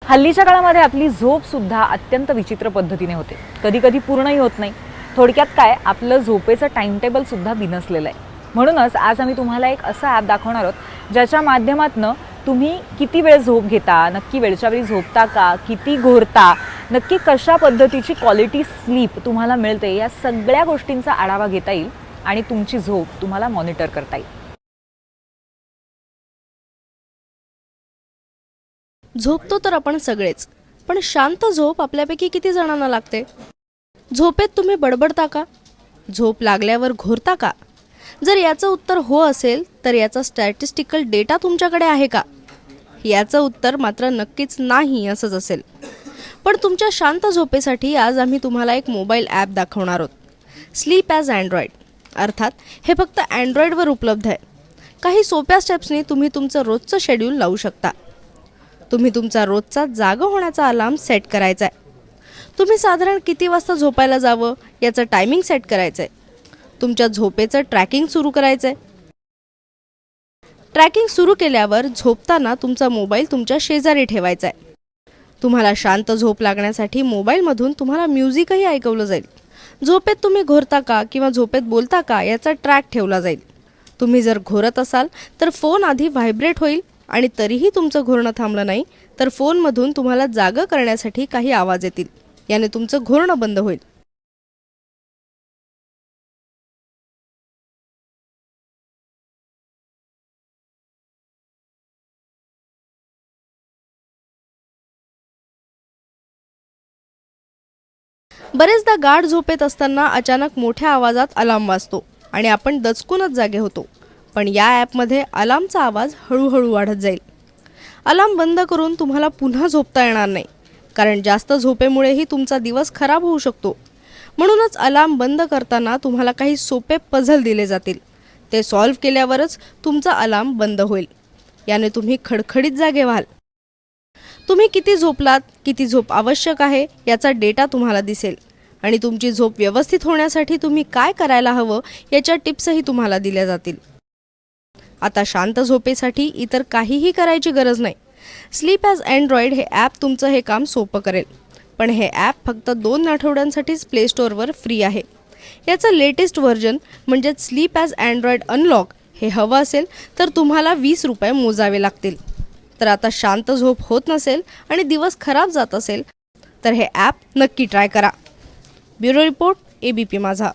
हल्लीच्या काळामध्ये आपली झोप सुद्धा अत्यंत विचित्र पद्धतीने होते, कधी कधी पूर्णही होत नाही। थोडक्यात काय, आपलं झोपेचं टाइम टेबल सुद्धा बिनसलेलं आहे। म्हणूनच आज आम्ही तुम्हाला एक असं ॲप दाखवणार आहोत ज्याच्या माध्यमातून तुम्ही किती वेळ झोप घेता, नक्की वेळच्या वेळी झोपता का, किती घोरता, नक्की कशा पद्धतीची क्वालिटी स्लीप तुम्हाला मिळते, या सगळ्या गोष्टींचा आढावा घेता येईल आणि तुमची झोप तुम्हाला मॉनिटर करता येईल। झोपतो तर आपण सगळेच, पण शांत झोप आपल्यापैकी किती जणांना लागते? झोपेत तुम्ही बडबडता का? झोप लागल्यावर घोरता का? जर याचं उत्तर हो असेल तर याचा स्टॅटिस्टिकल डेटा तुमच्याकडे आहे का? याचं उत्तर मात्र नक्कीच नाही असंच असेल। पण तुमच्या शांत झोपेसाठी आज आम्ही तुम्हाला एक मोबाईल ॲप दाखवणार आहोत, स्लीप ॲज अँड्रॉइड। अर्थात हे फक्त अँड्रॉइडवर उपलब्ध आहे। काही सोप्या स्टेप्सनी तुम्ही तुमचं रोजचं शेड्यूल लावू शकता। तुम्ही तुमचा रोजचा जागा होण्याचा अलार्म सेट करायचा आहे। तुम्ही साधारण किती वाजता झोपायला जावं याचं टायमिंग सेट करायचं आहे। तुमच्या झोपेचं ट्रॅकिंग सुरू करायचं आहे। ट्रॅकिंग सुरू केल्यावर झोपताना तुमचा मोबाईल तुमच्या शेजारी ठेवायचा आहे। तुम्हाला शांत झोप लागण्यासाठी मोबाईलमधून तुम्हाला म्युझिकही ऐकवलं जाईल। झोपेत तुम्ही घोरता का किंवा झोपेत बोलता का याचा ट्रॅक ठेवला जाईल। तुम्ही जर घोरत असाल तर फोन आधी व्हायब्रेट होईल आणि तरीही तुमचं घोरणं थांबलं नाही तर फोनमधून तुम्हाला जागं करण्यासाठी काही आवाज येतील। याने तुमचं घोरणं बंद होईल। बरेचदा गाढ झोपेत असताना अचानक मोठ्या आवाजात अलार्म वाजतो आणि आपण दचकूनच जागे होतो। पण या ॲपमध्ये अलार्मचा आवाज हळूहळू वाढत जाईल। अलार्म बंद करून तुम्हाला पुन्हा झोपता येणार नाही, कारण जास्त झोपेमुळेही तुमचा दिवस खराब होऊ शकतो। म्हणूनच अलार्म बंद करताना तुम्हाला काही सोपे पझल दिले जातील। ते सॉल्व्ह केल्यावरच तुमचा अलार्म बंद होईल। याने तुम्ही खडखडीत जागे व्हाल। तुम्ही किती झोपलात, किती झोप आवश्यक आहे याचा डेटा तुम्हाला दिसेल आणि तुमची झोप व्यवस्थित होण्यासाठी तुम्ही काय करायला हवं याच्या टिप्सही तुम्हाला दिल्या जातील। आता शांत झोपेसाठी इतर काहीही करायची गरज नाही। स्लीप ॲज अँड्रॉइड हे ॲप तुमचं हे काम सोपं करेल। पण हे ॲप फक्त 2 आठवड्यांसाठीच प्ले स्टोअरवर फ्री आहे। याचं लेटेस्ट व्हर्जन म्हणजे स्लीप ॲज अँड्रॉइड अनलॉक हे हवं असेल तर तुम्हाला 20 रुपये मोजावे लागतील। तर आता शांत झोप होत नसेल आणि दिवस खराब जात असेल तर हे ॲप नक्की ट्राय करा। ब्युरो रिपोर्ट, ABP माझा।